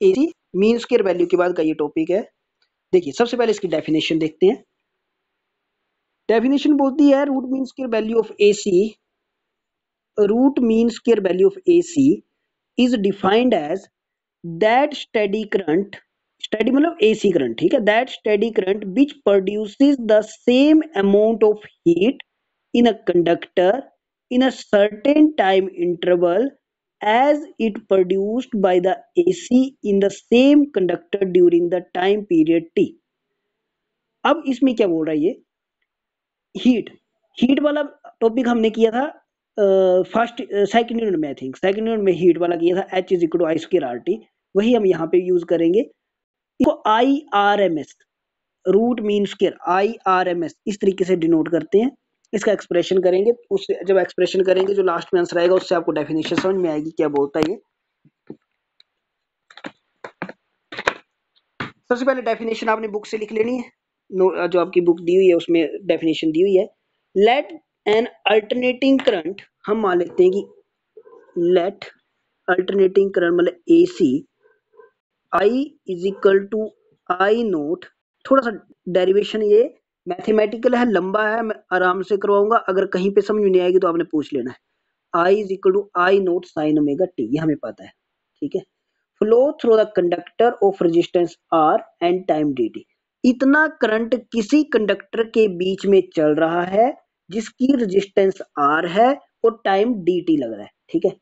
AC mean square value के बाद का ये टॉपिक है। देखिए सबसे पहले इसकी डेफिनेशन देखते हैं। डेफिनेशन बोलती है root mean square value of AC, root mean square value of AC is defined as that steady current, steady मतलब AC करंट, ठीक है, that steady current which produces the same amount of heat in a conductor in a certain time interval as it produced by the AC in the same conductor during the time period T। अब इसमें क्या बोल रहा है ये, heat वाला topic हमने किया था फर्स्ट सेकंड यूनिट में, आई थिंक सेकंड यूनिट में हीट वाला किया था, H is equal to I square R T, वही हम यहाँ पे यूज करेंगे। इसको IRMS root mean square IRMS इस तरीके से डिनोट करते हैं। इसका एक्सप्रेशन करेंगे, उससे जब एक्सप्रेशन करेंगे जो लास्ट में आंसर आएगा उससे आपको डेफिनेशन समझ में आएगी क्या बोलता है ये। सबसे पहले डेफिनेशन आपने बुक से लिख लेनी है, जो आपकी बुक दी हुई है उसमें डेफिनेशन दी हुई है। लेट एन अल्टरनेटिंग करंट, हम मान लेते हैं कि लेट अल्टरनेटिंग करंट मतलब AC I is equal to I naught, थोड़ा सा डेरिवेशन ये मैथमेटिकल है, लंबा है, मैं आराम से करवाऊंगा, अगर कहीं पे समझ में नहीं आएगी तो आपने पूछ लेना है। I is equal to I naught sine omega T, ये हमें पता है, ठीक है। Flow through the conductor of resistance R and time dt, इतना करंट किसी कंडक्टर के बीच में चल रहा है जिसकी रेजिस्टेंस R है और टाइम dt लग रहा है, ठीक है।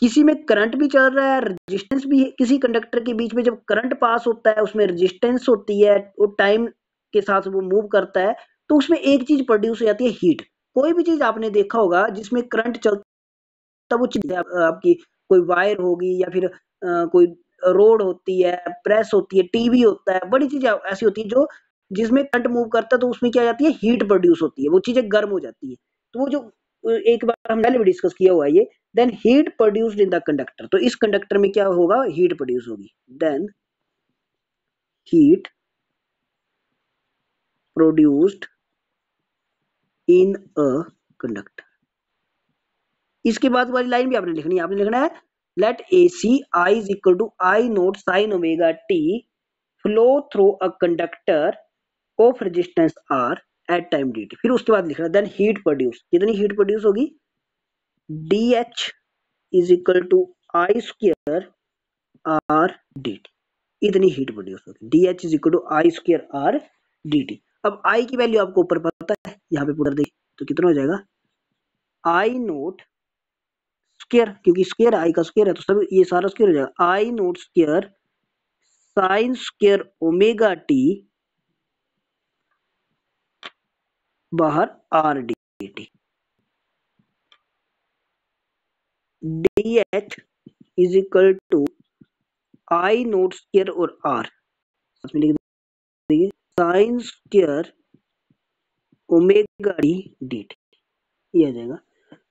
किसी में करंट भी चल रहा है, रेजिस्टेंस भी है, किसी कंडक्टर के बीच में जब करंट पास होता है उसमें रेजिस्टेंस होती है और टाइम के साथ वो मूव करता है, तो उसमें एक चीज प्रोड्यूस हो जाती है, हीट। कोई भी चीज आपने देखा होगा जिसमें करंट चलता, वो चीज आपकी कोई वायर होगी या फिर कोई रोड होती है, प्रेस होती है, टीवी होता है, बड़ी चीज ऐसी होती है जो जिसमें करंट मूव करता है, तो उसमें क्या जाती है, हीट प्रोड्यूस होती है, वो चीजें गर्म हो जाती है। तो वो जो एक बार हम पहले भी डिस्कस किया हुआ है ये, then heat produced in the conductor, तो इस कंडक्टर में क्या होगा, हीट प्रोड्यूस होगी, then heat produced in a conductor. इसके बाद वाली लाइन भी आपने लिखनी है, आपने लिखना है let AC I is equal to I naught sine omega T flow through a conductor of resistance R at time dt। फिर उसके बाद लिखना देन हीट प्रोड्यूस, कितनी हीट प्रोड्यूस होगी, DH is equal to I square R D T, इतनी heat produce होगी, DH is equal to I square R D T. अब I की वैल्यू आपको ऊपर पता है, यहाँ पे पूरा देखिए तो कितना हो जाएगा, आई नोट स्क्वायर, क्योंकि स्क्वायर I का स्क्वायर है तो सब ये सारा स्क्वायर हो जाएगा, I note square sine square omega T बाहर R D T, DH is equal to I note square और R लिख देंगे sine square omega D D T, ये आ जाएगा।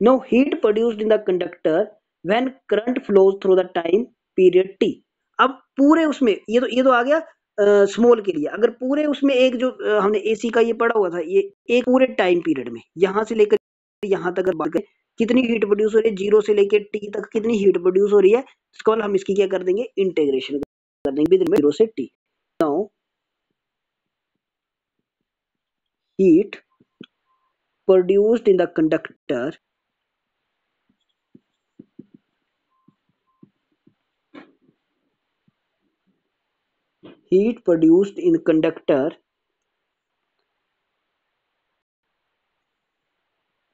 No heat produced in the conductor when current flows through the time period T. अब पूरे उसमें ये तो आ गया स्मॉल के लिए, अगर पूरे उसमें एक जो हमने AC का ये पढ़ा हुआ था, ये एक पूरे टाइम पीरियड में यहां से लेकर यहां तक बात करें कितनी हीट प्रोड्यूस हो रही है, 0 से लेकर T तक कितनी हीट प्रोड्यूस हो रही है, इसको हम इसकी क्या कर देंगे, इंटीग्रेशन कर देंगे 0 से T। Now heat produced in the conductor heat produced in conductor,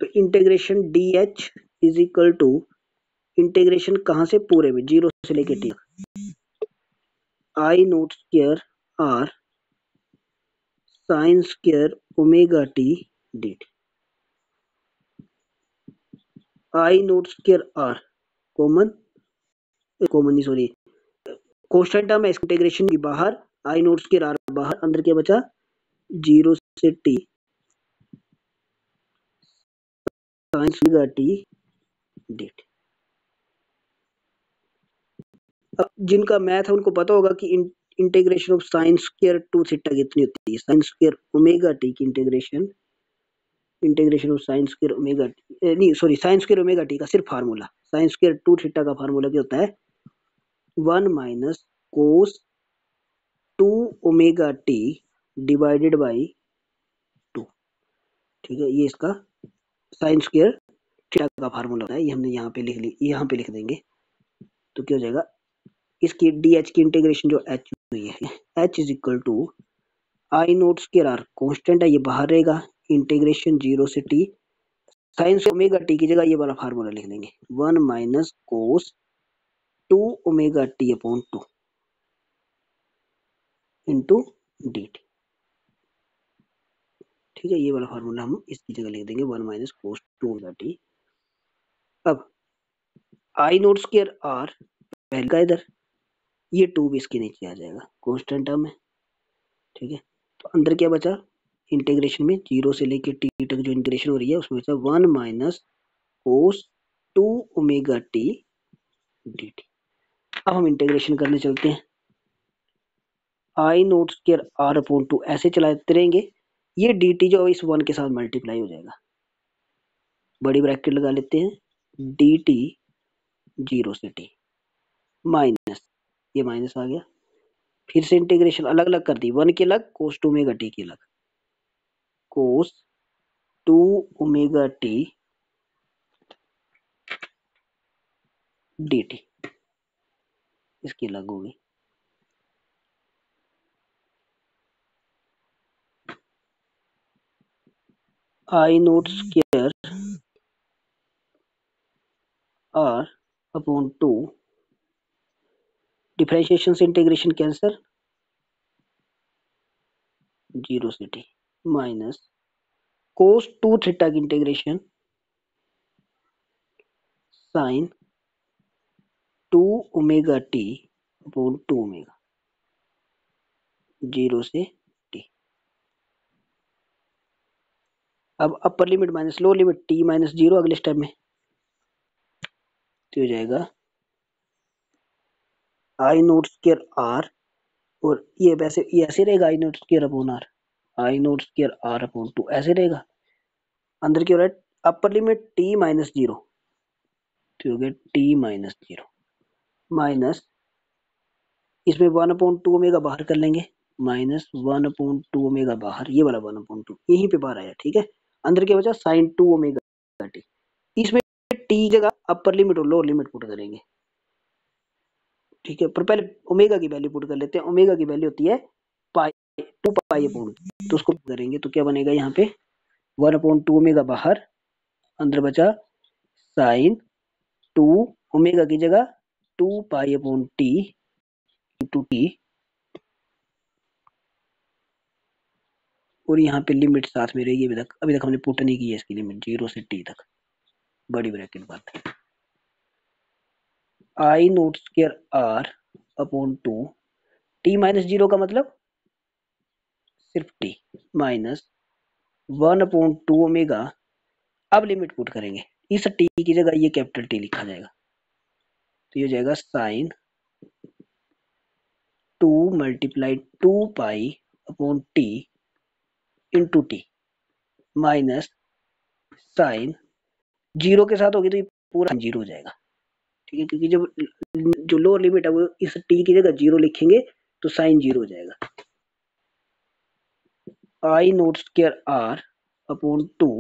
तो integration DH is equal to integration कहां से, पूरे में 0 से लेके T, I note square R sine square omega T D T, I note square R common नहीं sorry constant term है, integration की बाहर, आई नोट स्क्वायर R बाहर, अंदर क्या बचा 0 से T sine omega T D T. अब जिनका मैथ है उनको पता होगा कि integration of sine square two theta कितनी होती है, साइन स्क्वायर ओमेगा टी की integration of sine square omega t, नहीं sorry sine square omega t का सिर्फ formula, sine square two theta का फार्मूला क्या होता है, 1 minus cos 2 omega t divided by 2। ठीक है, ये इसका साइन स्क्वायर थीटा का फार्मूला होता है, ये हमने यहाँ पे लिख ली, यहाँ पे लिख देंगे। तो क्या हो जाएगा, इसकी डी एच की इंटीग्रेशन जो एच हुई है, H is equal to I note square R constant है, ये बाहर रहेगा, इंटीग्रेशन 0 से टी साइन ओमेगा टी की जगह ये वाला फार्मूला लिख देंगे, 1 minus cos 2 omega t upon 2 into D T. ठीक है, ये वाला फार्मूला हम इसकी जगह लिख देंगे, 1 माइनस कोस 2 ओमेगा टी। अब आई नोट स्क्वायर आर पहले का इधर, ये 2 भी इसके नीचे आ जाएगा, कॉन्स्टेंट टर्म है। ठीक है, तो अंदर क्या बचा, इंटीग्रेशन में 0 से लेके टी तक जो इंटीग्रेशन हो रही है उसमें बचा 1 minus cos 2 omega T D T. अब हम इंटीग्रेशन करने चलते हैं, आई नोट स्क्वायर आर अपॉन 2 ऐसे चलाते रहेंगे, ये डी टी जो इस 1 के साथ मल्टीप्लाई हो जाएगा, बड़ी ब्रैकेट लगा लेते हैं, डी टी 0 से टी माइनस, ये माइनस आ गया, फिर से इंटीग्रेशन अलग अलग कर दी, 1 की अलग, कोस 2 ओमेगा टी की अलग, cos 2 omega T D t इसकी अलग होगी। I note square R upon 2 differentiation से इंटीग्रेशन कैंसर 0 से टी माइनस कोस 2 थीटा की integration sine 2 omega t upon 2 omega 0 से टी। अब upper limit minus lower limit t minus 0 अगले step में, तो हो जाएगा आई नोट स्क्वायर आर, और ये वैसे ये ऐसे रहेगा, I note square upon R, I note square R upon 2 ऐसे रहेगा, अंदर की ओर अपर लिमिट टी माइनस 0, तो हो गया टी माइनस 0 माइनस, इसमें 1 अपॉन 2 ओमेगा बाहर कर लेंगे, माइनस 1 अपॉन 2 ओमेगा बाहर, ये वाला 1 अपॉन 2 यहीं पे बाहर आया। ठीक है, अंदर क्या बचा, साइन 2 ओमेगा टी, इसमें टी जगह अपर लिमिट और लोअर लिमिट पुट करेंगे। ठीक है, पर पहले ओमेगा की वैल्यू पुट कर लेते हैं, ओमेगा की वैल्यू होती है पाई 2 पाई अपॉन, तो उसको करेंगे तो क्या बनेगा, यहाँ पे 1 अपॉन 2 ओमेगा बाहर, अंदर बचा साइन 2 ओमेगा की जगह 2 pi upon T into T, और यहाँ पे लिमिट साथ में रहेगी, अभी तक हमने पुट नहीं की है इसकी लिमिट 0 से टी तक, बड़ी ब्रैकेट बात है, I note square R upon 2 t minus 0 का मतलब सिर्फ टी माइनस 1 अपॉन 2 ओमेगा, अब लिमिट पुट करेंगे, इस टी की जगह ये कैपिटल टी लिखा जाएगा, तो ये हो जाएगा sine 2 multiply 2 pi upon T into T minus sine 0 के साथ होगी तो ये पूरा 0 हो जाएगा। ठीक है, क्योंकि जब जो लोअर लिमिट है वो इस टी की जगह 0 लिखेंगे तो साइन 0 हो जाएगा, I note square R upon 2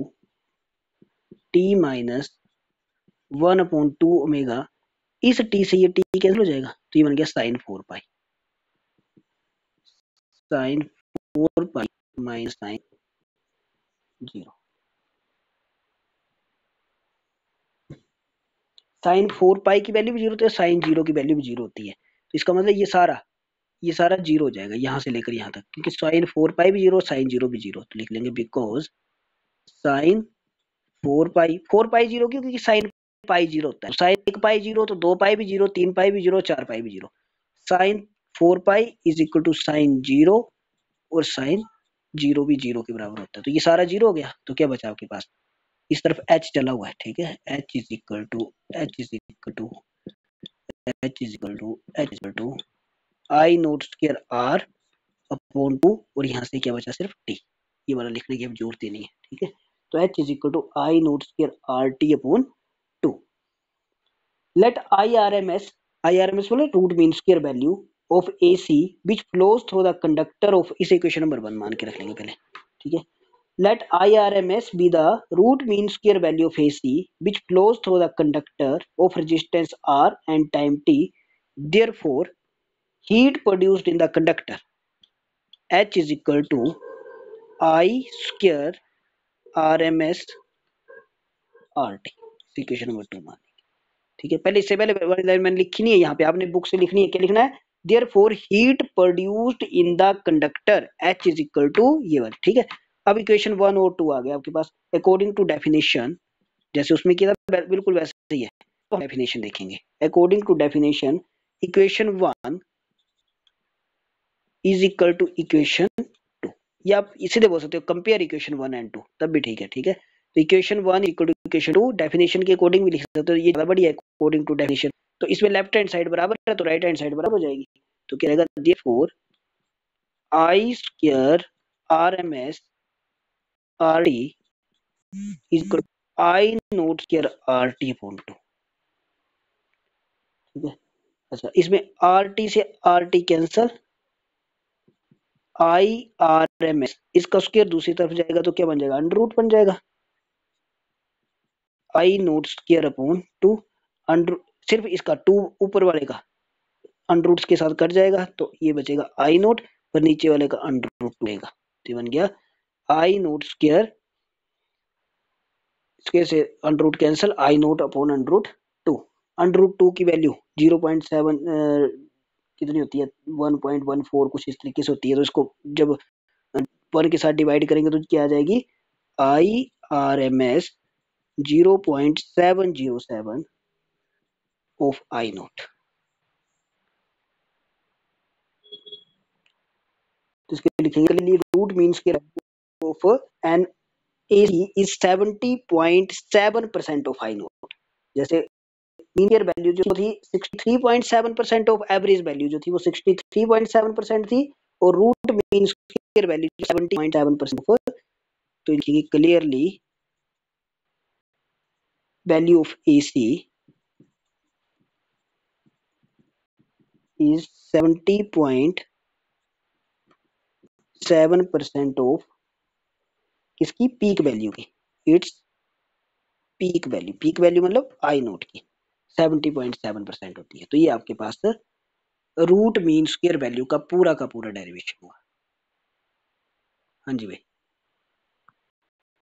t minus 1 upon 2 omega, इस टी से ये टी कैंसिल हो जाएगा, तो ये बन गया sine 4 pi, sine 4 pi minus sine 0, sine 4 pi की वैल्यू भी 0 होती है, साइन 0 की वैल्यू भी 0 होती है, तो इसका मतलब ये सारा 0 हो जाएगा यहाँ से लेकर यहाँ तक, क्योंकि साइन 4 पाई भी 0, साइन 0 भी 0, तो लिख लेंगे बिकॉज साइन 4 पाई 0 क्यों, क्योंकि साइन पाई 0 होता है, साइन 1 पाई 0 तो 2 पाई भी 0, 3 पाई भी 0, 4 पाई भी 0, sine 4 pi is equal to sine 0, और साइन 0 भी 0 के बराबर होता है, तो ये सारा 0 हो गया, तो क्या बचा आपके पास, इस तरफ h चला हुआ है। ठीक है, h is equal to h is equal to h is equal to h is equal to I note square r upon 2, और यहाँ से क्या बचा, सिर्फ t, ये वाला लिखने की अब जरूरत ही नहीं है। ठीक है, तो h is equal to I note square r t upon 2, let I R M S IRMS मतलब root mean square value of AC which flows through the conductor of, इसे इक्वेशन नंबर 1 मान के रख लेंगे पहले, ठीक है। Let IRMS be the root mean square value of AC which flows through the conductor of resistance R and time t. Therefore, heat produced in the conductor H is equal to I square RMS RT। Equation number 2 मान, ठीक है। पहले इससे पहले वाली line मैंने लिखी नहीं है, यहाँ पे आपने बुक से लिखनी है। क्या लिखना है? Therefore, heat produced in the conductor H is equal to ये वाली, ठीक है। अब इक्वेशन 1 और 2 आ गया आपके पास। अकॉर्डिंग टू डेफिनेशन, जैसे उसमें किया था बिल्कुल वैसे ही है, तो हम डेफिनेशन देखेंगे। According to definition, equation 1 is equal to equation 2, या आप इसीलिए बोल सकते हो कंपेयर इक्वेशन 1 एंड 2, तब भी ठीक है, ठीक है। तो इक्वेशन 1 इक्वल टू इक्वेशन 2 डेफिनेशन के अकॉर्डिंग भी लिख सकते हो, ये ज्यादा बढ़िया है अकॉर्डिंग टू डेफिनेशन। तो इसमें लेफ्ट हैंड साइड बराबर है तो राइट हैंड साइड बराबर हो जाएगी। तो क्या रहेगा? Therefore I square RMS RT is equal I note square RT upon 2, ठीक है। अच्छा, इसमें आरटी से RT cancel, I R M S इसका स्क्वायर दूसरी तरफ जाएगा तो क्या बन जाएगा? अंडर रूट बन जाएगा। I note square upon 2, under सिर्फ इसका 2 ऊपर वाले का अंडर रूट के साथ कट जाएगा तो ये बचेगा आई नोट, और नीचे वाले का अंडर रूट रहेगा, तो ये बन गया आई नोट स्क्वायर, इसके से under root cancel, I naught upon under root 2। Under root 2 की वैल्यू 0.7 कितनी होती है? 1.14 कुछ इस तरीके से होती है। तो इसको जब 1 के साथ डिवाइड करेंगे तो क्या आ जाएगी? I R M S 0.707 of I naught. तो इसके लिखेंगे रूट मीन्स के of an AC is 70.7% of I naught. जैसे मीनियर वैल्यू जो थी 63.7% ऑफ एवरेज वैल्यू जो थी वो 63.7% थी, और root mean square value 70.7% of, तो लिखेंगे clearly value of AC is 70.7% of किसकी? पीक वैल्यू की। It's peak value, peak value मतलब आई नोट की 70.7% होती है। तो ये आपके पास रूट मीन स्क्वायर वैल्यू का पूरा डेरिवेशन हुआ। हाँ जी भाई।